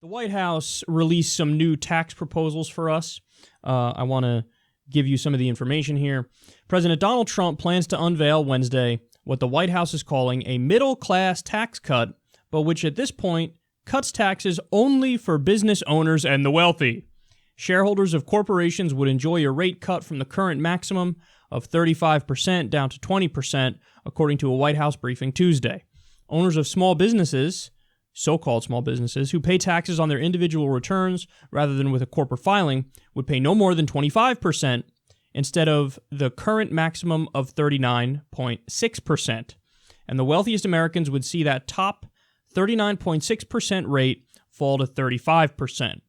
The White House released some new tax proposals for us. I want to give you some of the information here. President Donald Trump plans to unveil Wednesday what the White House is calling a middle-class tax cut, but which at this point cuts taxes only for business owners and the wealthy. Shareholders of corporations would enjoy a rate cut from the current maximum of 35% down to 20%, according to a White House briefing Tuesday. Owners of small businesses, so-called small businesses, who pay taxes on their individual returns rather than with a corporate filing would pay no more than 25% instead of the current maximum of 39.6%. And the wealthiest Americans would see that top 39.6% rate fall to 35%.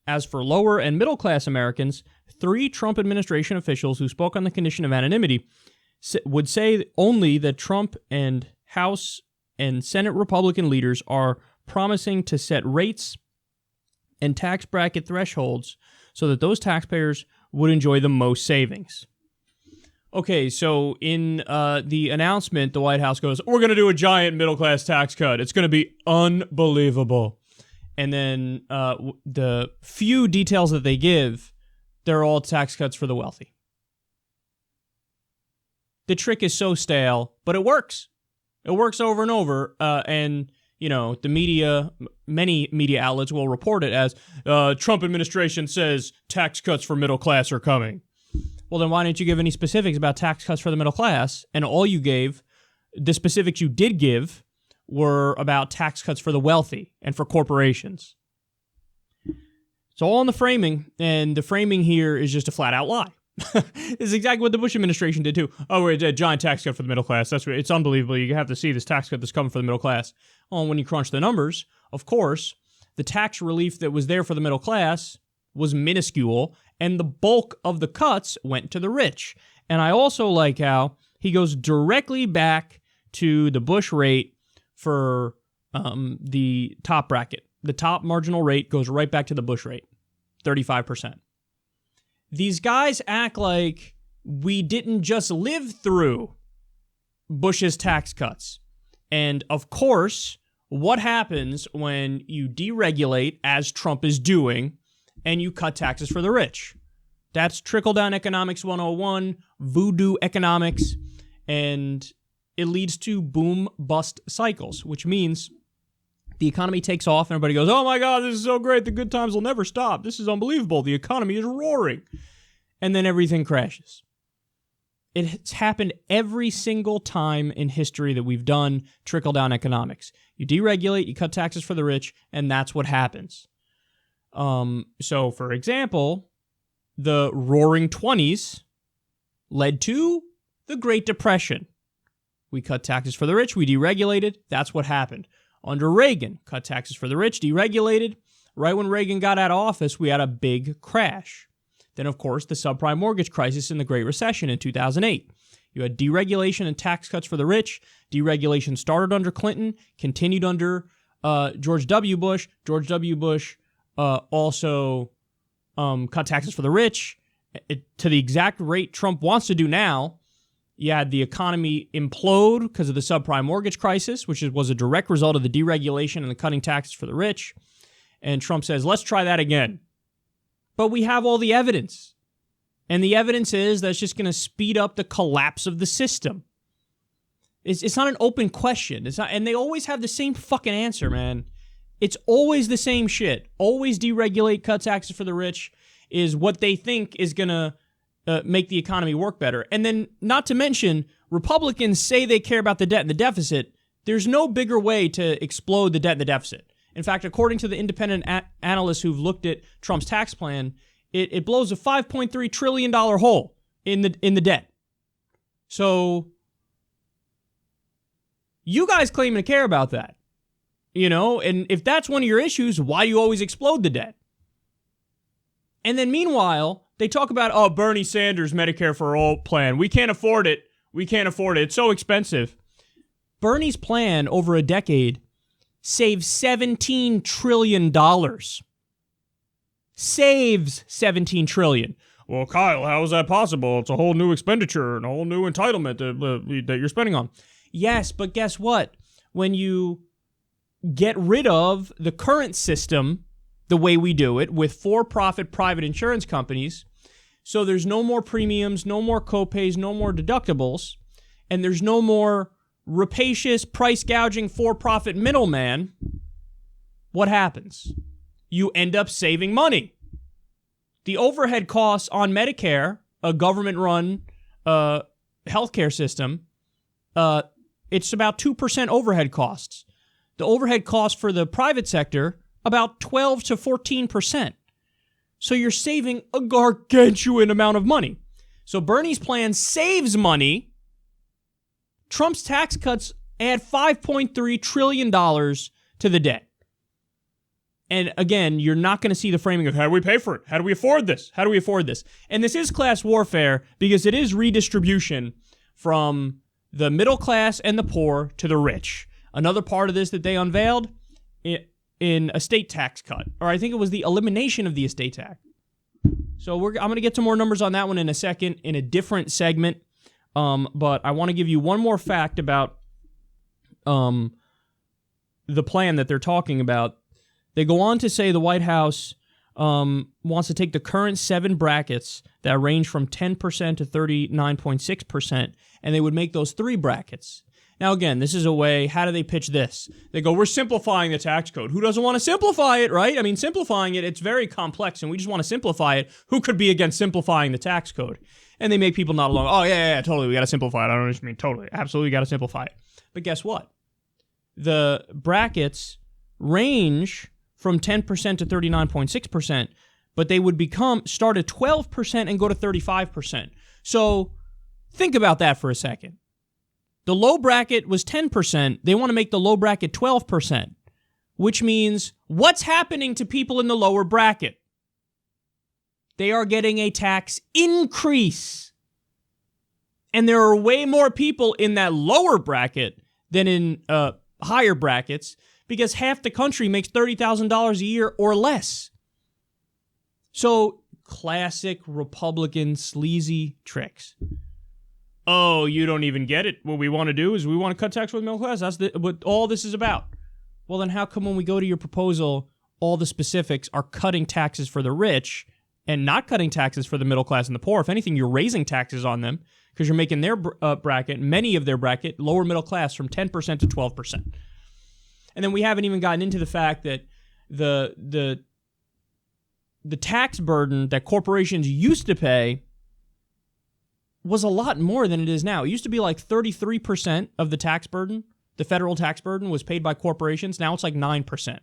As for lower and middle-class Americans, 3 Trump administration officials who spoke on the condition of anonymity would say only that Trump and House and Senate Republican leaders are promising to set rates and tax bracket thresholds so that those taxpayers would enjoy the most savings. Okay, so in the announcement, the White House goes, we're going to do a giant middle-class tax cut. It's going to be unbelievable. And then the few details that they give, they're all tax cuts for the wealthy. The trick is so stale, but it works. It works over and over, and, you know, the media, many media outlets will report it as, Trump administration says tax cuts for middle class are coming. Well, then why didn't you give any specifics about tax cuts for the middle class? And all you gave, the specifics you did give, were about tax cuts for the wealthy and for corporations. It's all in the framing, and the framing here is just a flat-out lie. This is exactly what the Bush administration did too. Oh, we're a giant tax cut for the middle class. It's unbelievable. You have to see this tax cut that's coming for the middle class. Well, when you crunch the numbers, of course, the tax relief that was there for the middle class was minuscule, and the bulk of the cuts went to the rich. And I also like how he goes directly back to the Bush rate for the top bracket. The top marginal rate goes right back to the Bush rate, 35%. These guys act like we didn't just live through Bush's tax cuts. And of course, what happens when you deregulate, as Trump is doing, and you cut taxes for the rich? That's trickle-down economics 101, voodoo economics, and it leads to boom-bust cycles, which means the economy takes off and everybody goes, oh my God, this is so great. The good times will never stop. This is unbelievable. The economy is roaring. And then everything crashes. It's happened every single time in history that we've done trickle-down economics. You deregulate, you cut taxes for the rich, and that's what happens. So, for example, the Roaring 20s led to the Great Depression. We cut taxes for the rich, we deregulated, that's what happened. Under Reagan, cut taxes for the rich, deregulated. Right when Reagan got out of office, we had a big crash. Then, of course, the subprime mortgage crisis and the Great Recession in 2008. You had deregulation and tax cuts for the rich. Deregulation started under Clinton, continued under George W. Bush. George W. Bush also cut taxes for the rich to the exact rate Trump wants to do now. You had the economy implode because of the subprime mortgage crisis, which was a direct result of the deregulation and the cutting taxes for the rich. And Trump says, let's try that again. But we have all the evidence. And the evidence is that's just going to speed up the collapse of the system. It's not an open question. It's not, and they always have the same fucking answer, man. It's always the same shit. Always deregulate, cut taxes for the rich is what they think is going to make the economy work better. And then, not to mention, Republicans say they care about the debt and the deficit. There's no bigger way to explode the debt and the deficit. In fact, according to the independent analysts who've looked at Trump's tax plan, it blows a $5.3 trillion hole in the debt. So, you guys claim to care about that. You know, and if that's one of your issues, why do you always explode the debt? And then meanwhile, they talk about, Bernie Sanders' Medicare for All plan. We can't afford it. We can't afford it. It's so expensive. Bernie's plan over a decade saves $17 trillion. Saves $17 trillion. Well, Kyle, how is that possible? It's a whole new expenditure and a whole new entitlement that you're spending on. Yes, but guess what? When you get rid of the current system the way we do it with for-profit private insurance companies. So there's no more premiums, no more copays, no more deductibles, and there's no more rapacious price gouging for-profit middleman. What happens? You end up saving money. The overhead costs on Medicare, a government-run healthcare system, it's about 2% overhead costs. The overhead costs for the private sector, about 12 to 14%. So you're saving a gargantuan amount of money. So Bernie's plan saves money. Trump's tax cuts add $5.3 trillion to the debt. And again, you're not going to see the framing of how do we pay for it? How do we afford this? How do we afford this? And this is class warfare because it is redistribution from the middle class and the poor to the rich. Another part of this that they unveiled in estate tax cut, or I think it was the elimination of the estate tax. So I'm going to get to more numbers on that one in a second in a different segment. But I want to give you one more fact about the plan that they're talking about. They go on to say the White House wants to take the current 7 brackets that range from 10% to 39.6%, and they would make those 3 brackets. Now, again, this is a way, how do they pitch this? They go, we're simplifying the tax code. Who doesn't want to simplify it, right? I mean, simplifying it, it's very complex, and we just want to simplify it. Who could be against simplifying the tax code? And they make people nod along, oh, yeah, totally, we got to simplify it. I don't know what you mean, totally, absolutely got to simplify it. But guess what? The brackets range from 10% to 39.6%, but they would start at 12% and go to 35%. So think about that for a second. The low bracket was 10%. They want to make the low bracket 12%, which means what's happening to people in the lower bracket? They are getting a tax increase. And there are way more people in that lower bracket than in higher brackets, because half the country makes $30,000 a year or less. So, classic Republican sleazy tricks. Oh, you don't even get it. What we want to do is we want to cut tax for the middle class. That's what all this is about. Well, then how come when we go to your proposal, all the specifics are cutting taxes for the rich and not cutting taxes for the middle class and the poor? If anything, you're raising taxes on them because you're making their bracket, many of their bracket, lower middle class from 10% to 12%. And then we haven't even gotten into the fact that the tax burden that corporations used to pay was a lot more than it is now. It used to be like 33% of the tax burden, the federal tax burden, was paid by corporations. Now it's like 9%.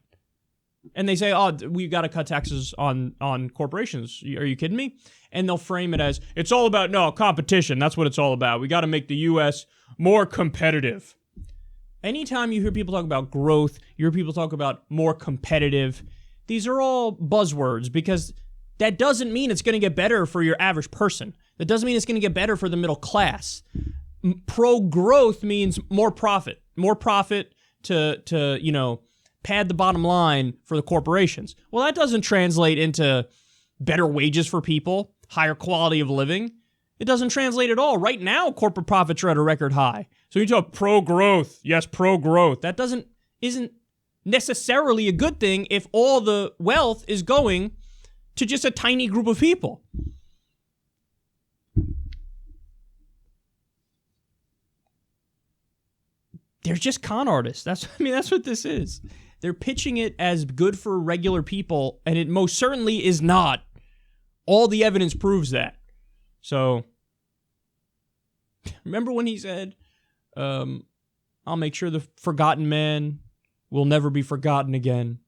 And they say, oh, we've got to cut taxes on corporations. Are you kidding me? And they'll frame it as, it's all about, no, competition. That's what it's all about. We got to make the U.S. more competitive. Anytime you hear people talk about growth, you hear people talk about more competitive, these are all buzzwords because that doesn't mean it's going to get better for your average person. That doesn't mean it's going to get better for the middle class. Pro-growth means more profit to pad the bottom line for the corporations. Well, that doesn't translate into better wages for people, higher quality of living. It doesn't translate at all. Right now, corporate profits are at a record high. So you talk pro-growth. Yes, pro-growth. That isn't necessarily a good thing if all the wealth is going to just a tiny group of people. They're just con artists. That's what this is. They're pitching it as good for regular people, and it most certainly is not. All the evidence proves that. So, remember when he said, I'll make sure the forgotten man will never be forgotten again.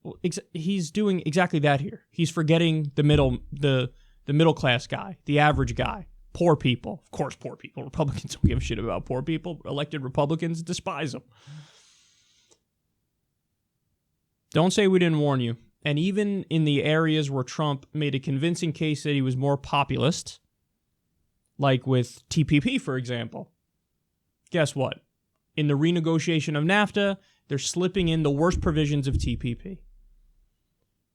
Well, he's doing exactly that here. He's forgetting the middle class guy, the average guy, poor people. Of course, poor people. Republicans don't give a shit about poor people. Elected Republicans despise them. Don't say we didn't warn you. And even in the areas where Trump made a convincing case that he was more populist, like with TPP, for example, guess what? In the renegotiation of NAFTA, they're slipping in the worst provisions of TPP.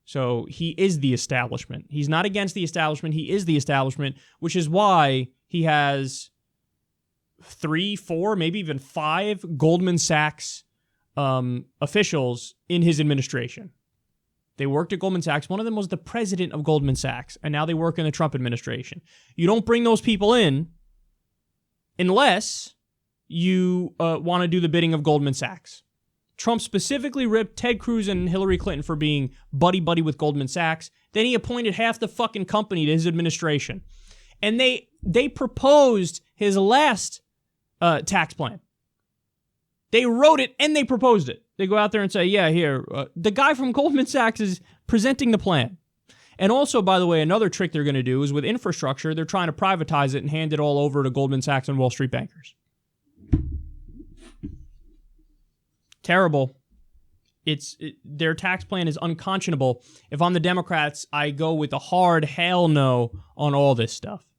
So he is the establishment. He's not against the establishment. He is the establishment, which is why he has 3, 4, maybe even 5 Goldman Sachs officials in his administration. They worked at Goldman Sachs. One of them was the president of Goldman Sachs, and now they work in the Trump administration. You don't bring those people in unless you want to do the bidding of Goldman Sachs. Trump specifically ripped Ted Cruz and Hillary Clinton for being buddy-buddy with Goldman Sachs. Then he appointed half the fucking company to his administration. And they proposed his last tax plan. They wrote it and they proposed it. They go out there and say, yeah, here, the guy from Goldman Sachs is presenting the plan. And also, by the way, another trick they're going to do is with infrastructure, they're trying to privatize it and hand it all over to Goldman Sachs and Wall Street bankers. Terrible. Their tax plan is unconscionable. If I'm the Democrats, I go with a hard hell no on all this stuff.